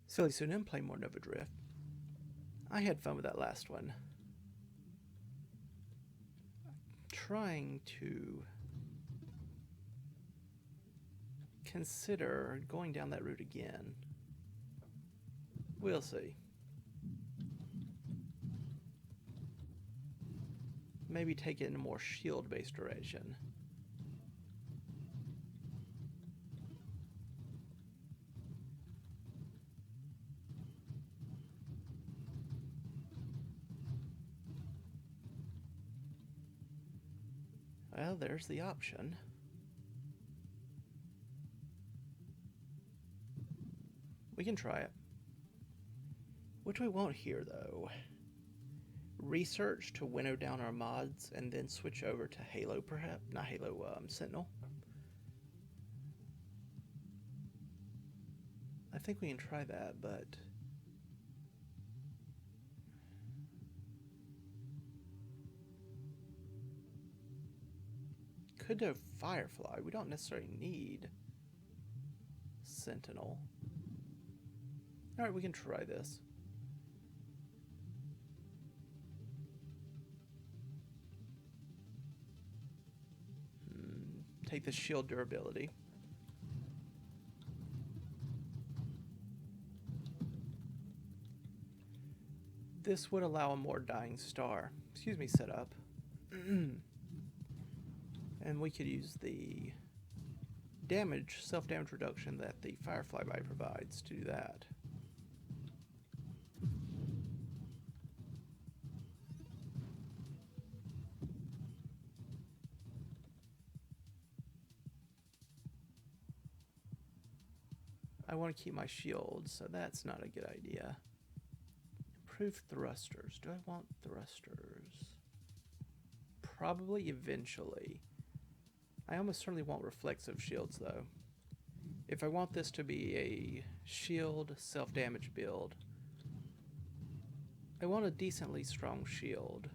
SillyPseudonym, play more Nova Drift. I had fun with that last one. Trying to consider going down that route again. We'll see. Maybe take it in a more shield-based direction. Well, there's the option. We can try it. What do we want here, though? Research to winnow down our mods and then switch over to Halo, perhaps? Not Halo, Sentinel. I think we can try that, but could do Firefly. We don't necessarily need Sentinel. Alright, we can try this. Take the shield durability. This would allow a more dying star. Excuse me, setup. And we could use the damage, self-damage reduction that the Firefly Bite provides to do that. I want to keep my shield, so that's not a good idea. Improve thrusters. Do I want thrusters? Probably eventually. I almost certainly want reflexive shields, though. If I want this to be a shield self-damage build, I want a decently strong shield.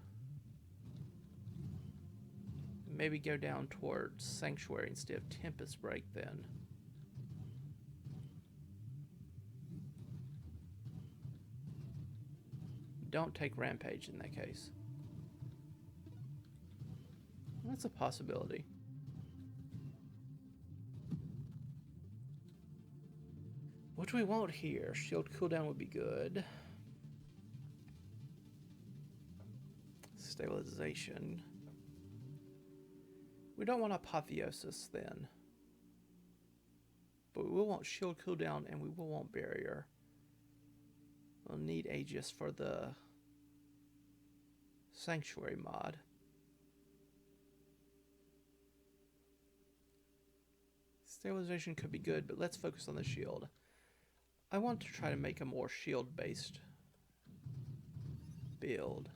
Maybe go down towards Sanctuary instead of Tempest Break then. Don't take Rampage in that case. That's a possibility. What do we want here? Shield cooldown would be good. Stabilization. We don't want Apotheosis then. But we will want shield cooldown and we will want barrier. We'll need Aegis for the Sanctuary mod. Stabilization could be good, but let's focus on the shield. I want to try to make a more shield-based build.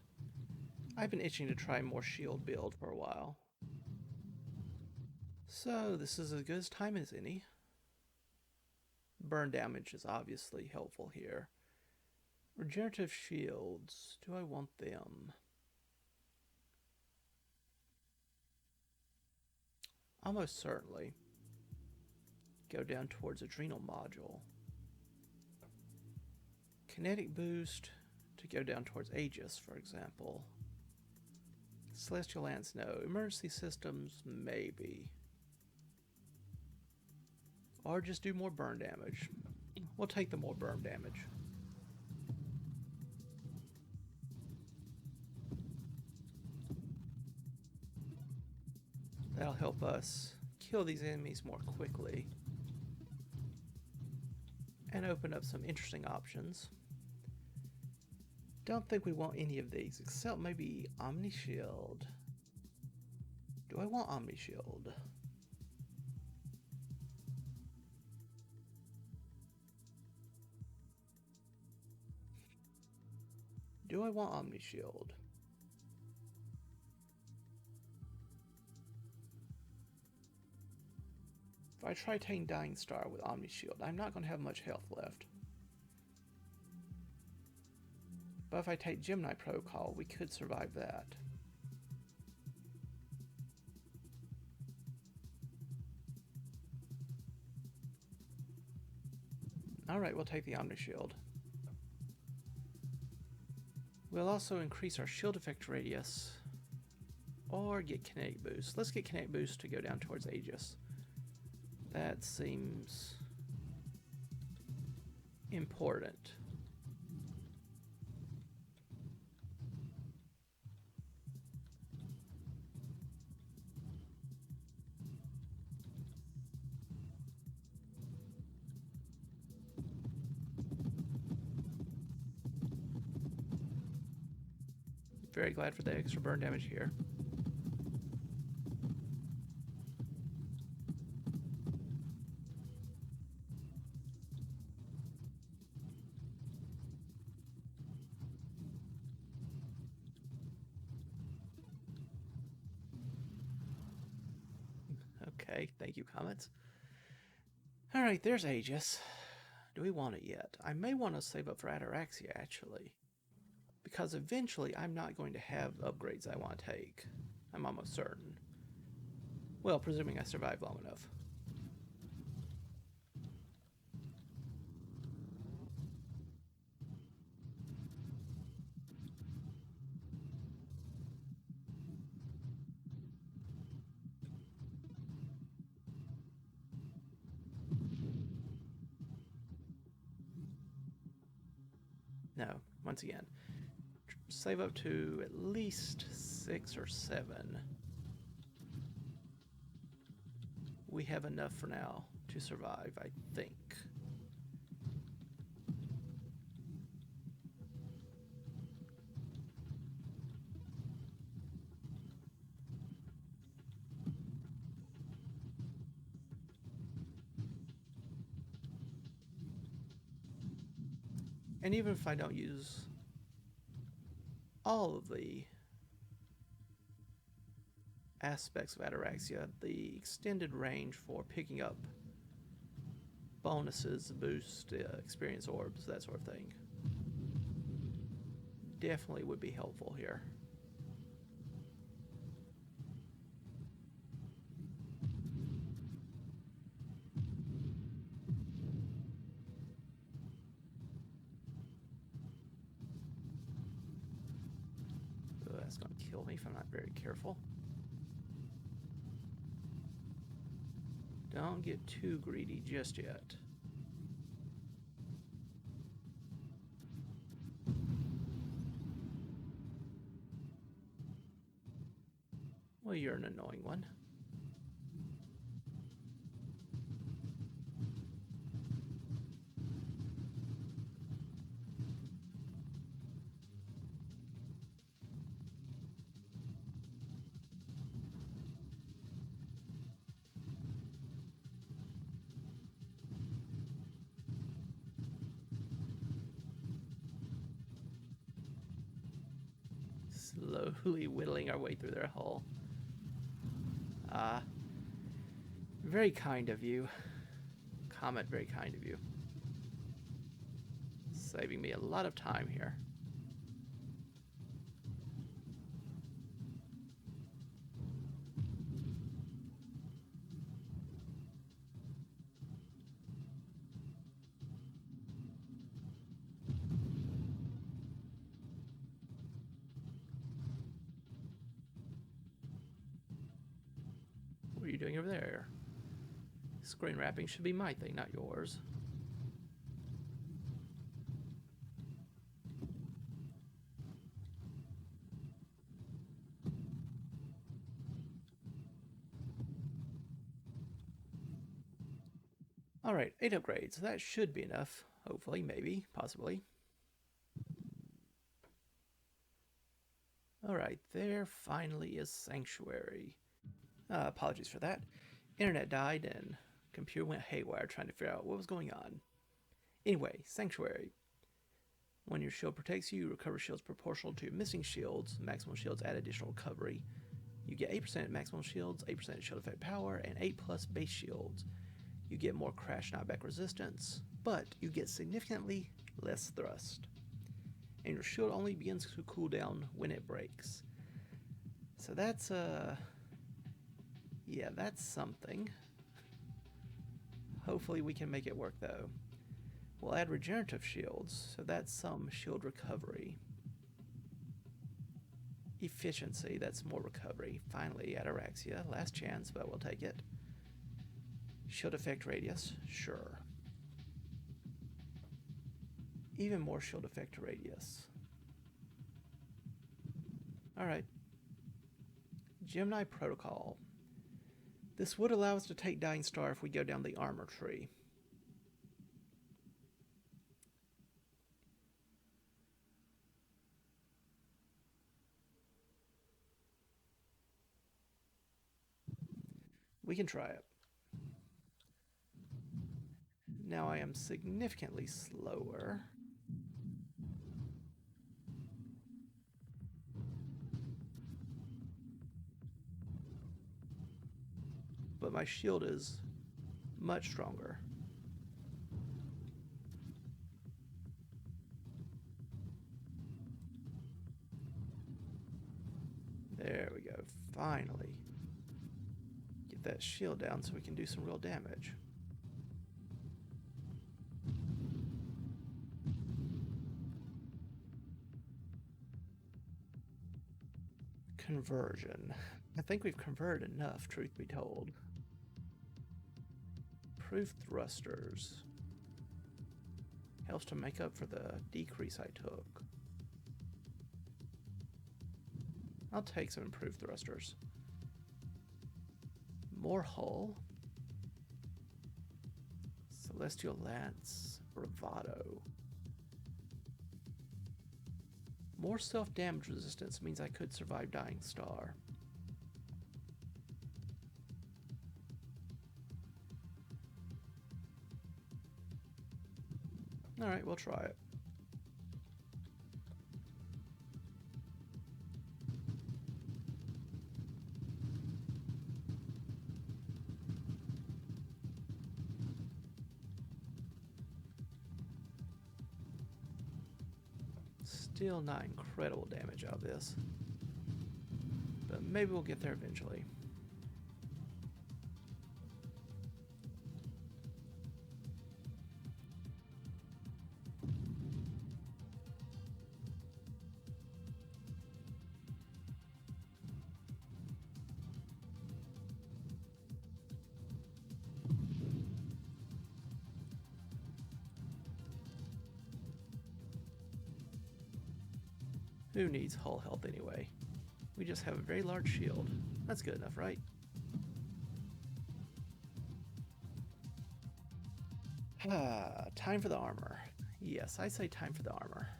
I've been itching to try a more shield build for a while. So this is as good as time as any. Burn damage is obviously helpful here. Regenerative shields, do I want them? Almost certainly. Go down towards Adrenal Module. Kinetic boost to go down towards Aegis, for example. Celestial Lance, no. Emergency systems, maybe. Or just do more burn damage. We'll take the more burn damage. That'll help us kill these enemies more quickly and open up some interesting options. Don't think we want any of these except maybe Omni Shield. Do I want Omni Shield? Do I want Omni Shield? If I try taking Dying Star with Omni Shield, I'm not going to have much health left. But if I take Gemini Protocol, we could survive that. Alright, we'll take the Omni Shield. We'll also increase our shield effect radius or get kinetic boost. Let's get kinetic boost to go down towards Aegis. That seems important. Very glad for the extra burn damage here. Okay, thank you, comments. Alright, there's Aegis. Do we want it yet? I may want to save up for Ataraxia, actually. Because eventually I'm not going to have upgrades I want to take. I'm almost certain. Well, presuming I survive long enough. No, once again. Save up to at least 6 or 7. We have enough for now to survive, I think. And even if I don't use all of the aspects of Ataraxia, the extended range for picking up bonuses, boost, experience orbs, that sort of thing, definitely would be helpful here. That's going to kill me if I'm not very careful. Don't get too greedy just yet. Well, you're an annoying one. Slowly whittling our way through their hull. Very kind of you. Comet, very kind of you. Saving me a lot of time here. What are you doing over there? Screen wrapping should be my thing, not yours. Alright, 8 upgrades. That should be enough. Hopefully, maybe, possibly. Alright, there finally is Sanctuary. Apologies for that. Internet died and computer went haywire trying to figure out what was going on. Anyway, Sanctuary. When your shield protects you, you recover shields proportional to your missing shields. Maximum shields add additional recovery. You get 8% maximum shields, 8% shield effect power, and 8 plus base shields. You get more crash knockback resistance, but you get significantly less thrust. And your shield only begins to cool down when it breaks. So that's yeah, that's something. Hopefully we can make it work though. We'll add regenerative shields, so that's some shield recovery. Efficiency, that's more recovery. Finally, ataraxia, last chance, but we'll take it. Shield effect radius, sure. Even more shield effect radius. Alright. Gemini Protocol. This would allow us to take Dying Star if we go down the armor tree. We can try it. Now I am significantly slower. But my shield is much stronger. There we go, finally. Get that shield down so we can do some real damage. Conversion. I think we've converted enough, truth be told. Improved thrusters. Helps to make up for the decrease I took. I'll take some improved thrusters. More hull. Celestial Lance. Bravado. More self-damage resistance means I could survive Dying Star. Alright, we'll try it. Still not incredible damage out of this, but maybe we'll get there eventually. Who needs hull health anyway? We just have a very large shield. That's good enough, right? Time for the armor. Yes, I say time for the armor.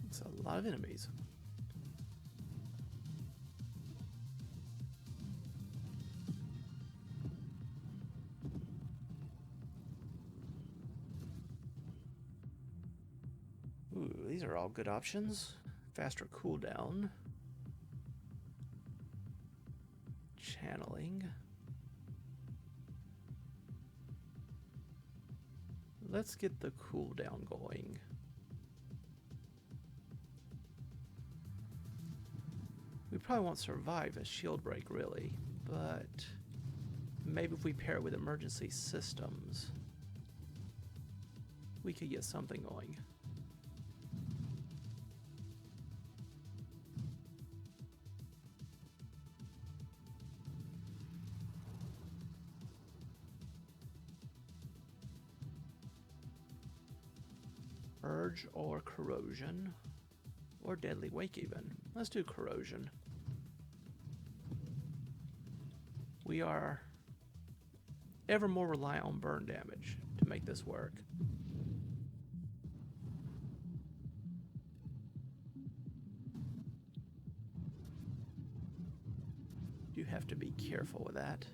It's a lot of enemies. Ooh, these are all good options. Faster cooldown. Channeling. Let's get the cooldown going. We probably won't survive a shield break, really, but maybe if we pair it with emergency systems, we could get something going. Urge or corrosion, or deadly wake even. Let's do corrosion. We are ever more reliant on burn damage to make this work. You have to be careful with that.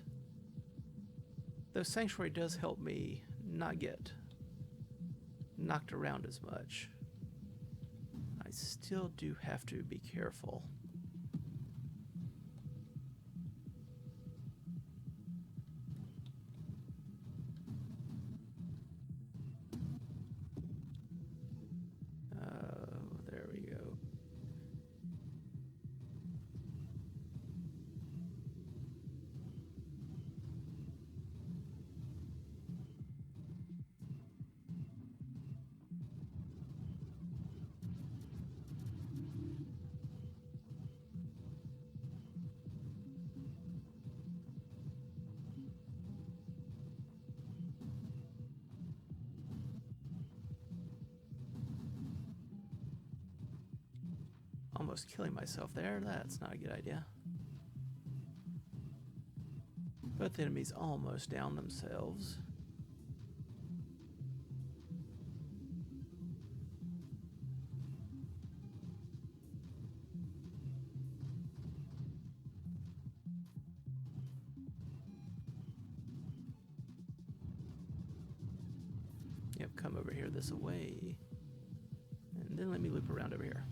Though Sanctuary does help me not get knocked around as much. still do have to be careful. There we go. Almost killing myself there. That's not a good idea. Both enemies almost down themselves. Yep, come over here this way. And then let me loop around over here.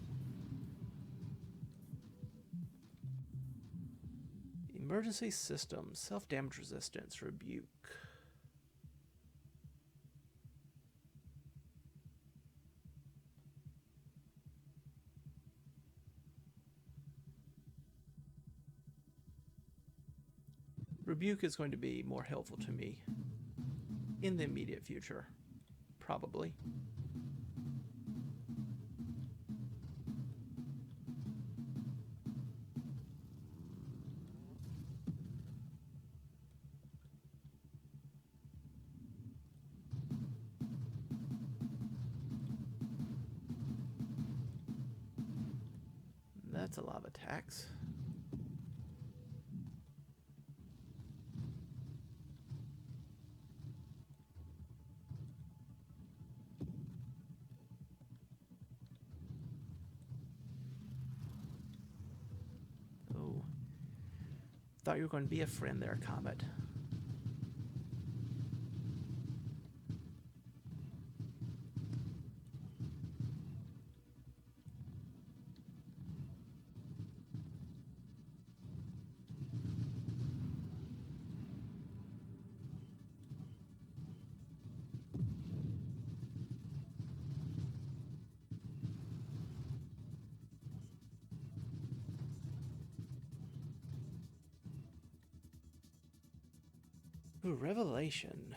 Emergency system, self-damage resistance, rebuke. Rebuke is going to be more helpful to me in the immediate future, probably. That's a lot of attacks. Oh. Thought you were going to be a friend there, Comet. Ooh, Revelation.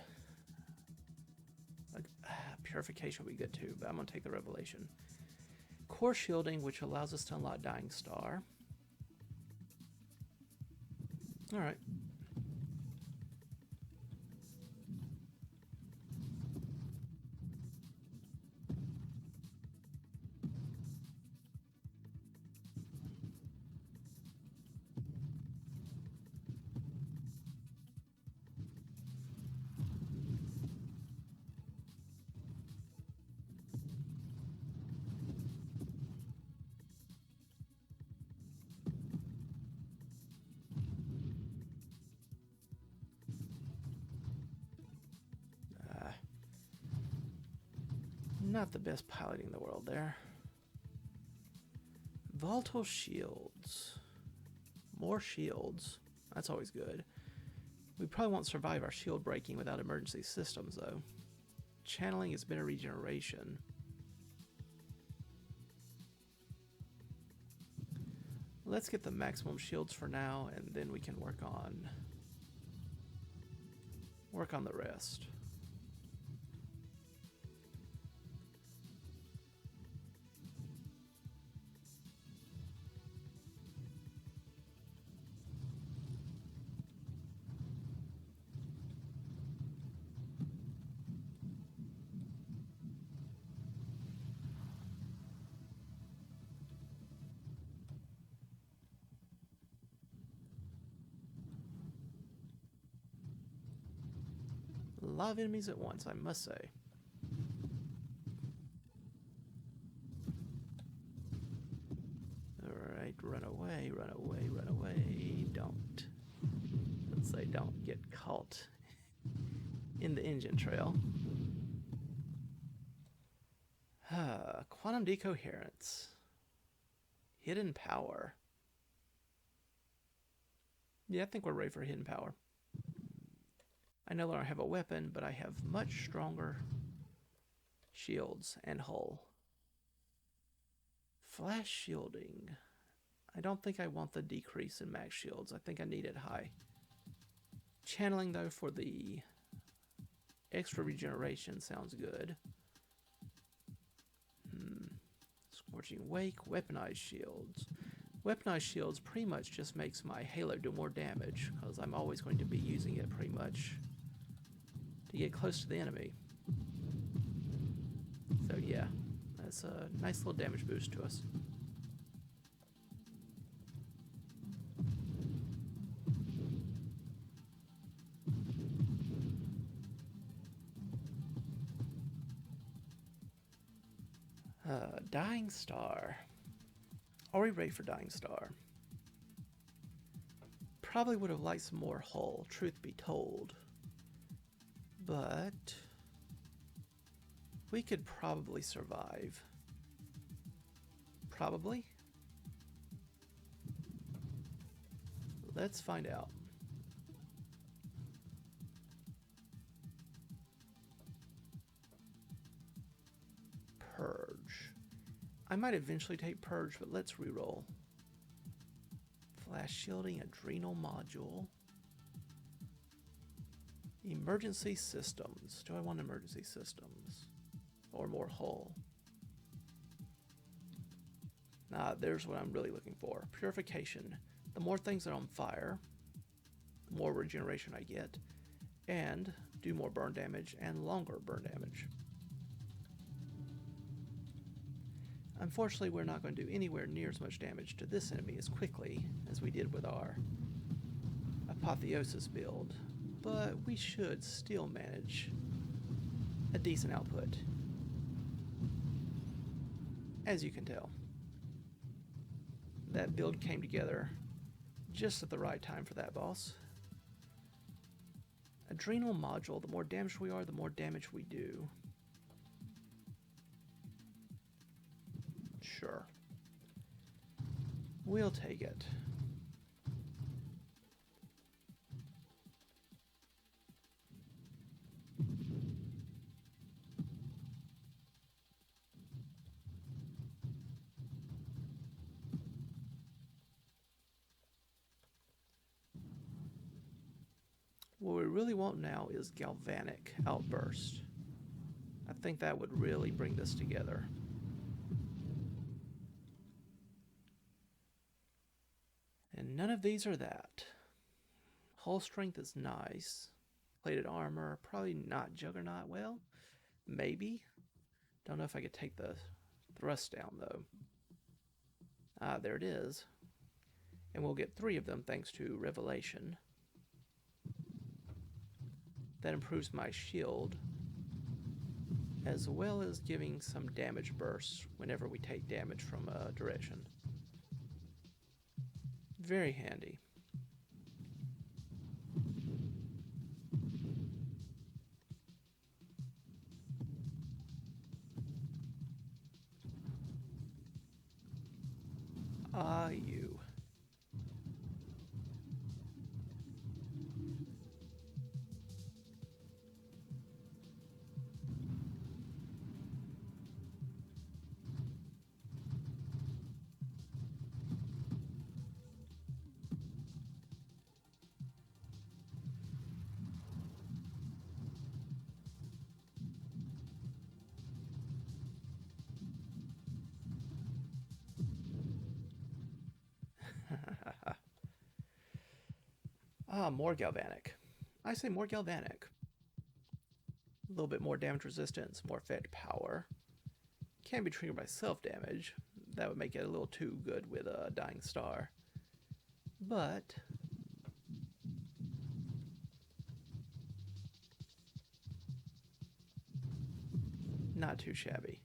Purification will be good too, but I'm going to take the Revelation. Core shielding, which allows us to unlock Dying Star. Alright. Not the best piloting in the world there. Volatile shields. More shields. That's always good. We probably won't survive our shield breaking without emergency systems, though. Channeling is better regeneration. Let's get the maximum shields for now, and then we can work on the rest. A lot of enemies at once, I must say. Alright, run away, run away, run away. Don't. Let's say don't get caught in the engine trail. Quantum decoherence. Hidden power. Yeah, I think we're ready for hidden power. I no longer have a weapon, but I have much stronger shields and hull. Flash shielding. I don't think I want the decrease in max shields. I think I need it high. Channeling, though, for the extra regeneration sounds good. Scorching Wake, weaponized shields. Weaponized shields pretty much just makes my Halo do more damage, because I'm always going to be using it pretty much to get close to the enemy. So yeah, that's a nice little damage boost to us. Dying Star. Are we ready for Dying Star? Probably would have liked some more hull, truth be told. But we could probably survive. Probably. Let's find out. Purge. I might eventually take Purge, but let's reroll. Flash shielding, adrenal module. Emergency systems. Do I want emergency systems? Or more hull? There's what I'm really looking for. Purification. The more things that are on fire, the more regeneration I get. And do more burn damage and longer burn damage. Unfortunately, we're not going to do anywhere near as much damage to this enemy as quickly as we did with our Apotheosis build, but we should still manage a decent output, as you can tell. That build came together just at the right time for that boss. Adrenal module, the more damaged we are, the more damage we do. Sure. We'll take it. What we really want now is Galvanic Outburst. I think that would really bring this together. And none of these are that. Hull strength is nice. Plated armor, probably not Juggernaut. Well, maybe. Don't know if I could take the thrust down, though. There it is. And we'll get 3 of them thanks to Revelation. That improves my shield, as well as giving some damage bursts whenever we take damage from a direction. Very handy. You. More Galvanic. I say more Galvanic. A little bit more damage resistance, more effect power. Can be triggered by self-damage. That would make it a little too good with a Dying Star. But not too shabby.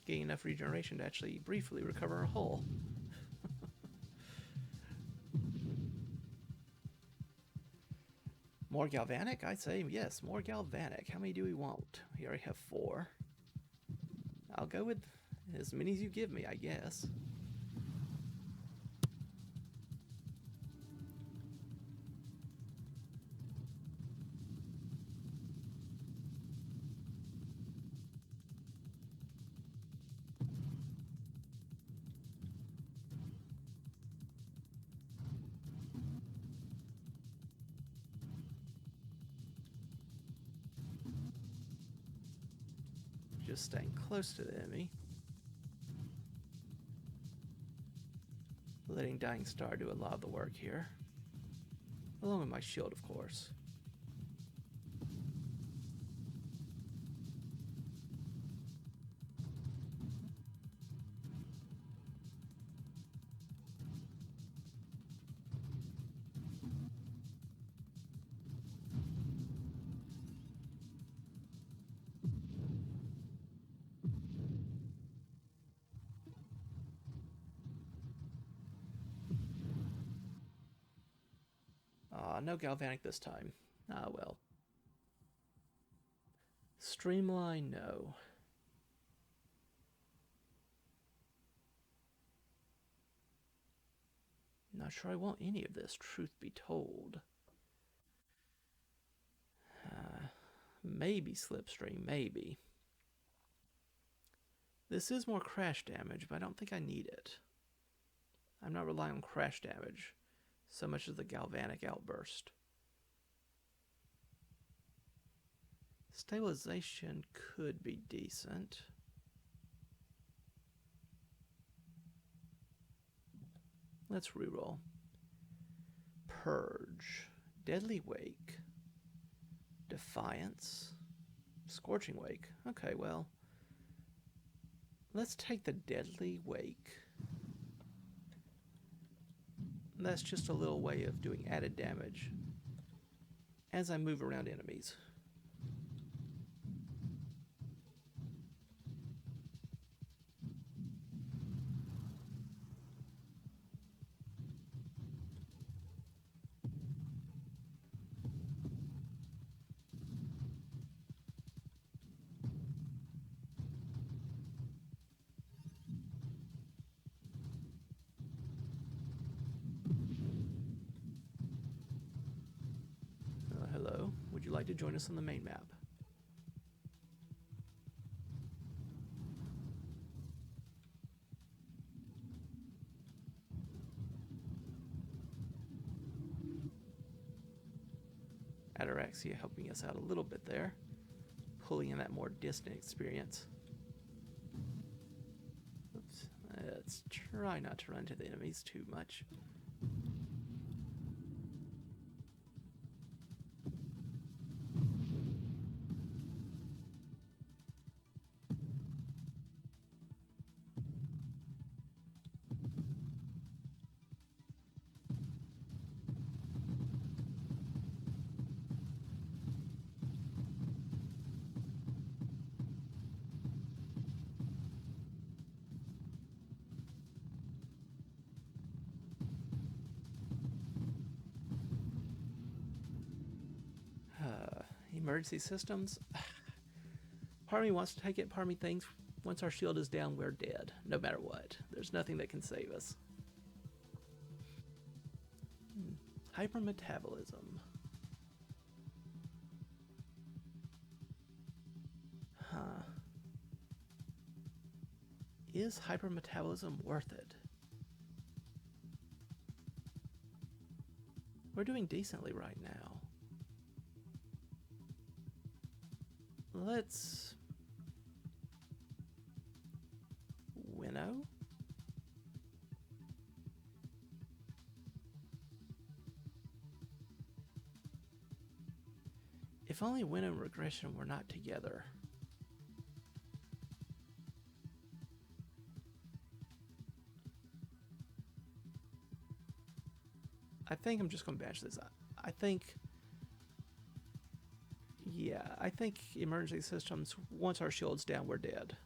gain enough regeneration to actually briefly recover our hull. More galvanic? I'd say yes, more galvanic. How many do we want? We already have 4. I'll go with as many as you give me, I guess. Just staying close to the enemy. Letting Dying Star do a lot of the work here. Along with my shield, of course. No galvanic this time. Ah, well. Streamline, no. Not sure I want any of this, truth be told. Maybe Slipstream, maybe. This is more crash damage, but I don't think I need it. I'm not relying on crash damage so much as the galvanic outburst. Stabilization could be decent. Let's reroll. Purge. Deadly Wake. Defiance. Scorching Wake. Okay, well. Let's take the Deadly Wake. That's just a little way of doing added damage as I move around enemies. Hello, would you like to join us on the main map? Ataraxia helping us out a little bit there, pulling in that more distant experience. Oops. Let's try not to run to the enemies too much. Emergency systems. Part of me wants to take it, part of me thinks once our shield is down, we're dead, no matter what. There's nothing that can save us. Hypermetabolism. Huh. Is hypermetabolism worth it? We're doing decently right now. Let's winnow. If only winnow and regression were not together. I think I'm just going to bash this. I think emergency systems, once our shield's down, we're dead.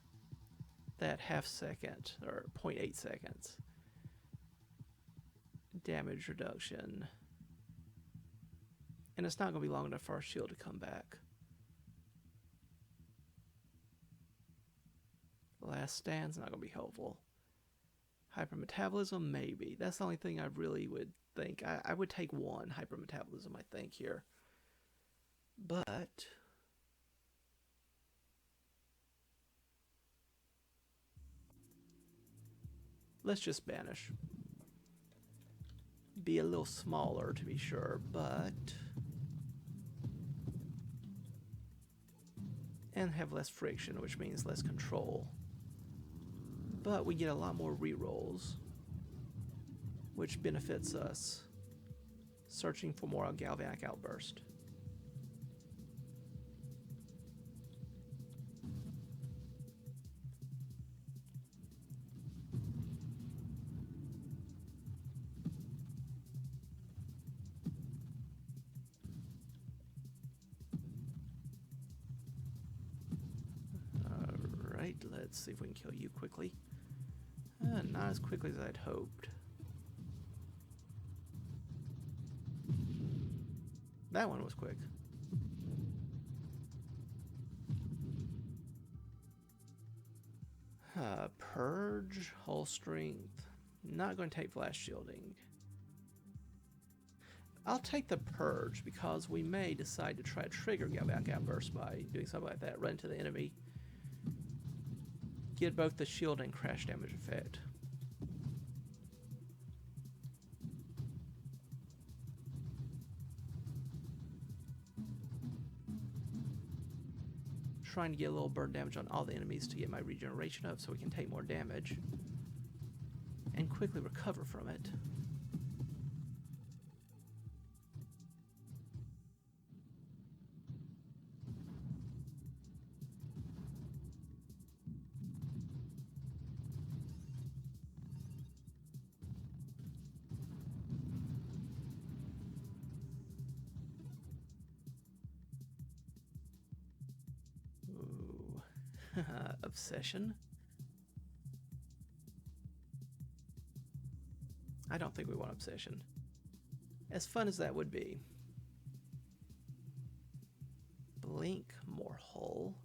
that half second, or 0.8 seconds. Damage reduction. And it's not going to be long enough for our shield to come back. Last stand's not going to be helpful. Hypermetabolism, maybe. That's the only thing I really would think. I would take one hypermetabolism, I think, here. But let's just banish. Be a little smaller to be sure, but... and have less friction, which means less control. But we get a lot more rerolls, which benefits us. Searching for more galvanic outburst. Alright, let's see if we can kill you quickly. Not as quickly as I'd hoped. That one was quick. Purge, hull strength. Not going to take flash shielding. I'll take the purge because we may decide to try to trigger galvanic outburst by doing something like that. Run into the enemy. Get both the shield and crash damage effect. Trying to get a little burn damage on all the enemies to get my regeneration up so we can take more damage and quickly recover from it. Obsession. I don't think we want obsession. As fun as that would be. Blink, more hull.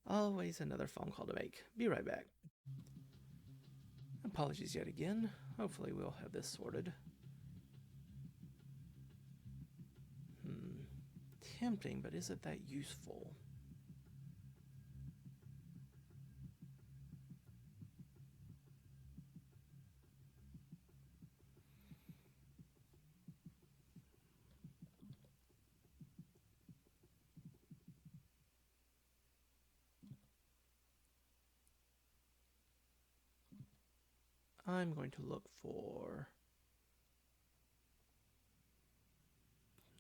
Always another phone call to make. Be right back. Apologies yet again. Hopefully we'll have this sorted. Tempting, but is it that useful? I'm going to look for...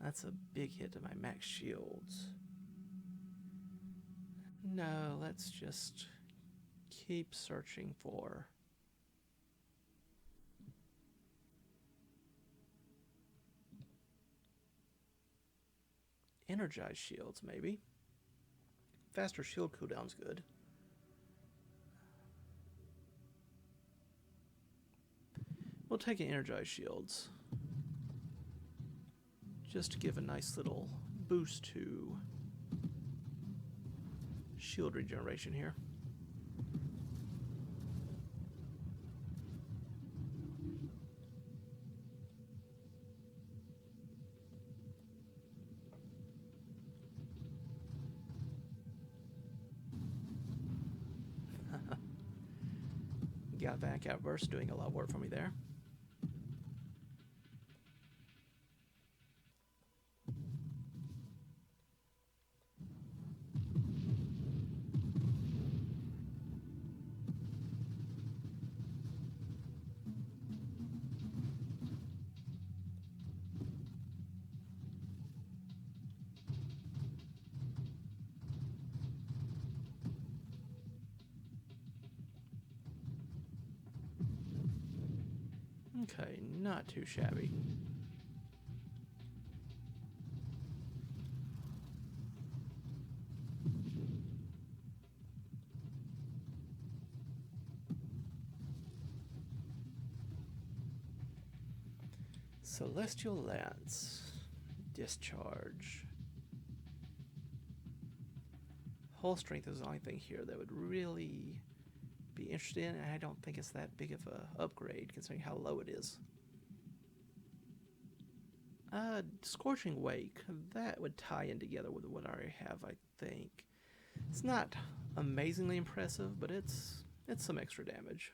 That's a big hit to my max shields. No, let's just keep searching for... energized shields, maybe. Faster shield cooldown's good. We'll take an energized shields. Just to give a nice little boost to shield regeneration here. Got back outburst doing a lot of work for me there. Okay, not too shabby. Celestial Lance. Discharge. Hull strength is the only thing here that would really be interested in, and I don't think it's that big of a upgrade considering how low it is. Scorching Wake, that would tie in together with what I already have, I think. It's not amazingly impressive, but it's some extra damage.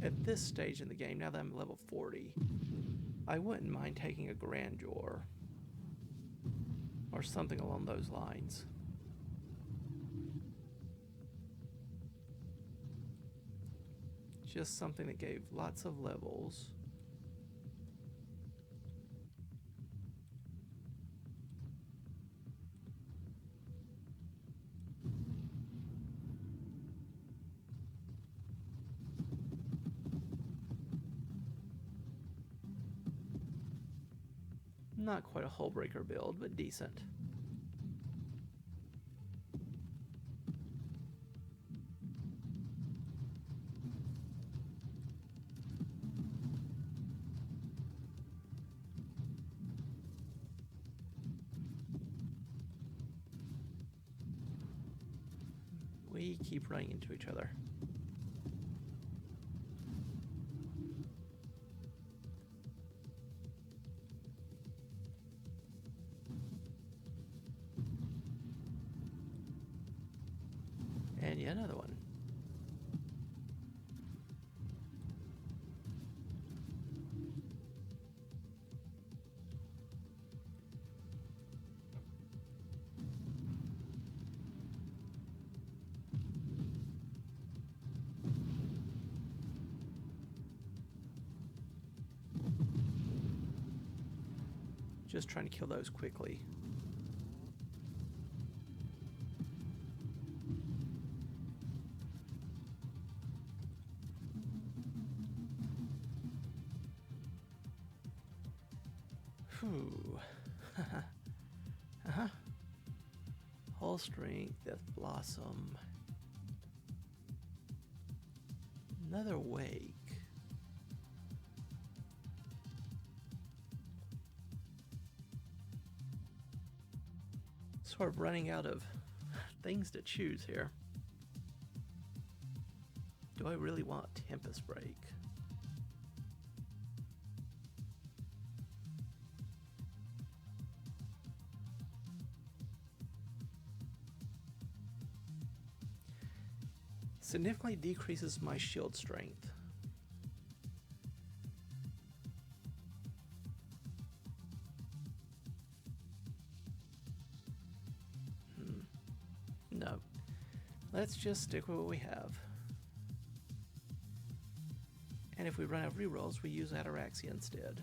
At this stage in the game, now that I'm level 40, I wouldn't mind taking a Grandeur or something along those lines. Just something that gave lots of levels. Not quite a hull breaker build, but decent. We keep running into each other. And yet another one. Just trying to kill those quickly. Whew. Hull strength, Death Blossom. Another Wake. Sort of running out of things to choose here. Do I really want Tempest Break? Significantly decreases my shield strength. No. Let's just stick with what we have. And if we run out of rerolls, we use Ataraxia instead.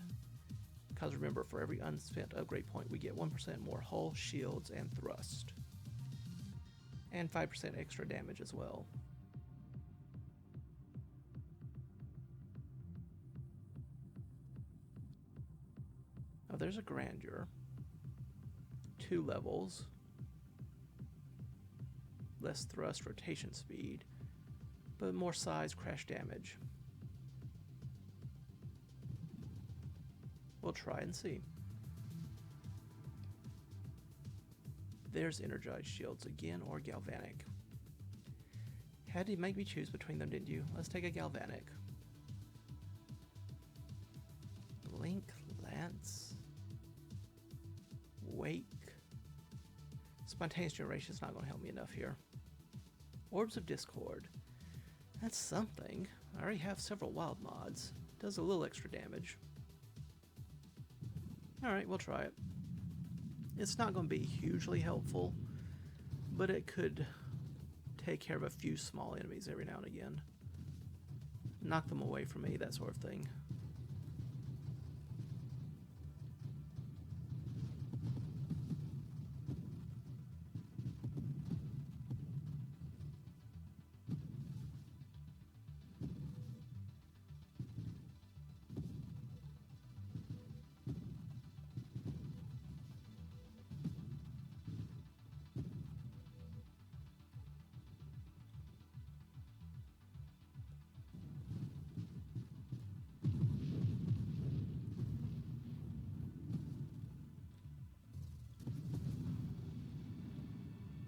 Because remember, for every unspent upgrade point, we get 1% more hull, shields, and thrust. And 5% extra damage as well. Oh, there's a Grandeur. 2 levels. Less thrust, rotation speed, but more size, crash damage. We'll try and see. There's Energized Shields again, or Galvanic. Had to make me choose between them, didn't you? Let's take a Galvanic. Blink, Lance, Wake. Spontaneous Generation is not going to help me enough here. Orbs of Discord. That's something. I already have several wild mods. Does a little extra damage. Alright, we'll try it. It's not going to be hugely helpful, but it could take care of a few small enemies every now and again. Knock them away from me, that sort of thing.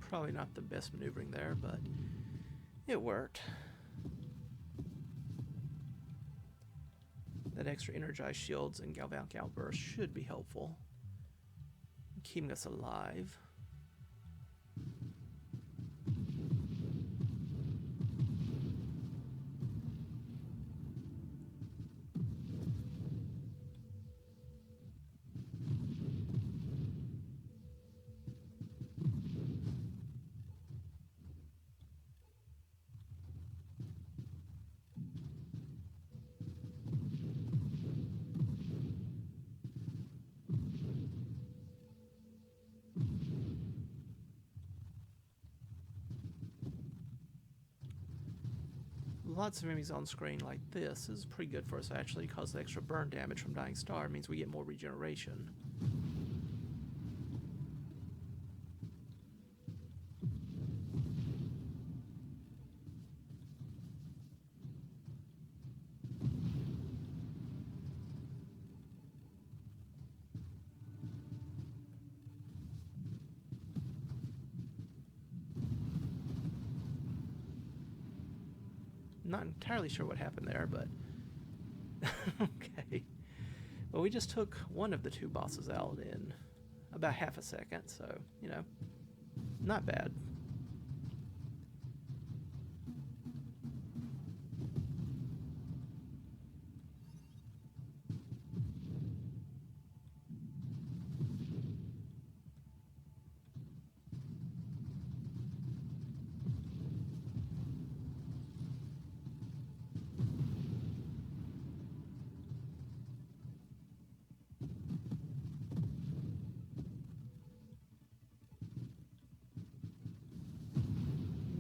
Probably not the best maneuvering there, but it worked. That extra energized shields and galvanic outburst should be helpful, keeping us alive. Lots of enemies on screen like this is pretty good for us actually, because the extra burn damage from Dying Star means we get more regeneration. Not entirely sure what happened there, but okay. Well, we just took one of the two bosses out in about half a second, so, you know, not bad.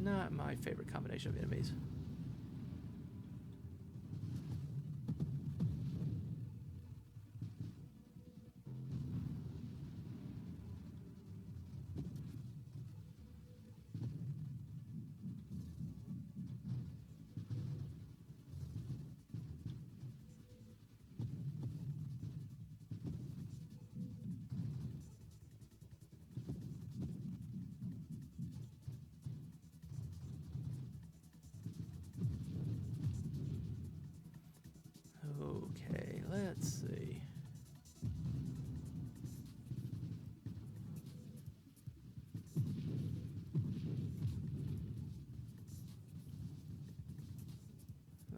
Not my favorite combination of enemies. Okay, let's see.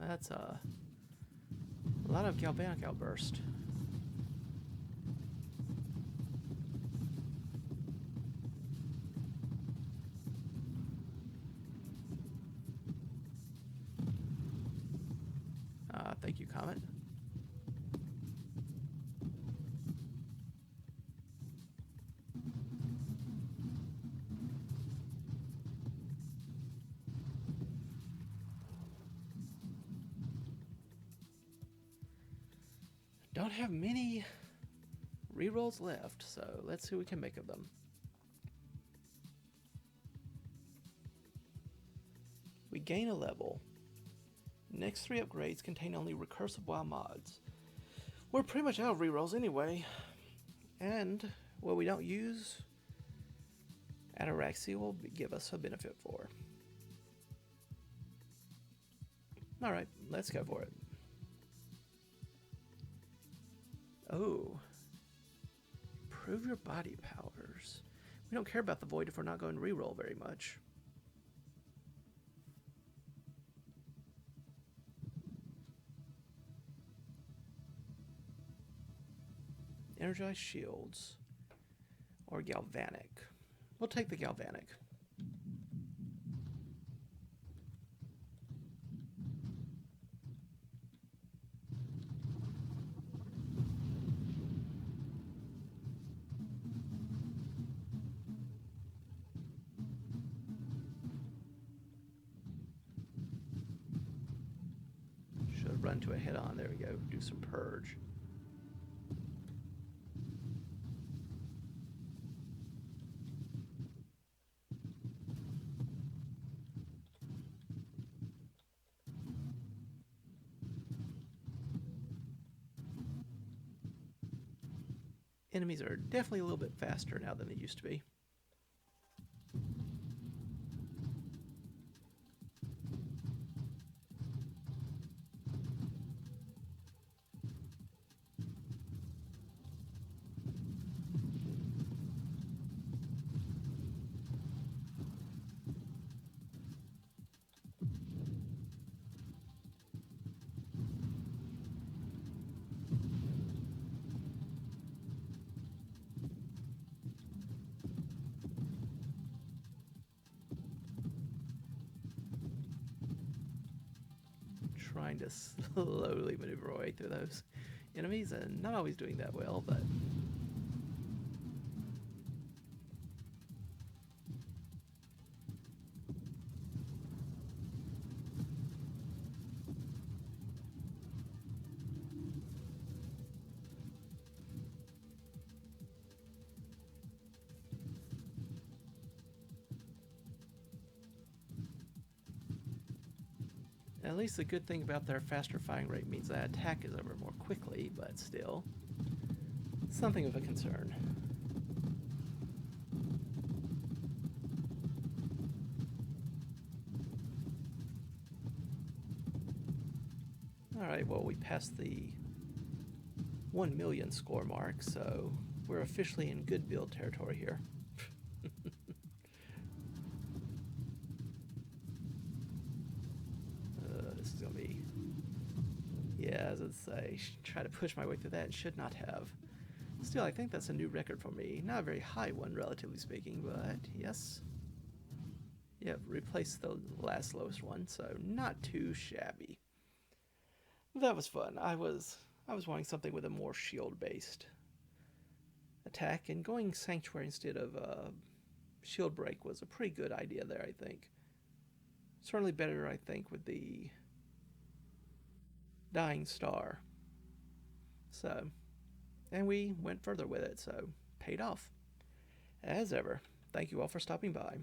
That's a lot of galvanic outburst. Thank you, Comet. Don't have many rerolls left, so let's see what we can make of them. We gain a level. Next 3 upgrades contain only recursive WoW mods. We're pretty much out of rerolls anyway. And what we don't use, Ataraxia will give us a benefit for. Alright, let's go for it. Oh. Improve your body powers. We don't care about the void if we're not going to reroll very much. Energized shields or galvanic. We'll take the galvanic. Should run to a head-on. There we go. Do some purge. Enemies are definitely a little bit faster now than they used to be. trying to slowly maneuver my way through those enemies, and not always doing that well, but at least the good thing about their faster firing rate means that attack is over more quickly, but still something of a concern. Alright, well, we passed the 1 million score mark, so we're officially in good build territory here. This is going to be... Yeah, as I say, try to push my way through that and should not have. Still, I think that's a new record for me. Not a very high one, relatively speaking, but yes. Yeah, replaced the last lowest one, so not too shabby. That was fun. I was wanting something with a more shield-based attack, and going Sanctuary instead of Shield Break was a pretty good idea there, I think. Certainly better, I think, with the Dying Star. So, and we went further with it, so paid off. As ever, thank you all for stopping by.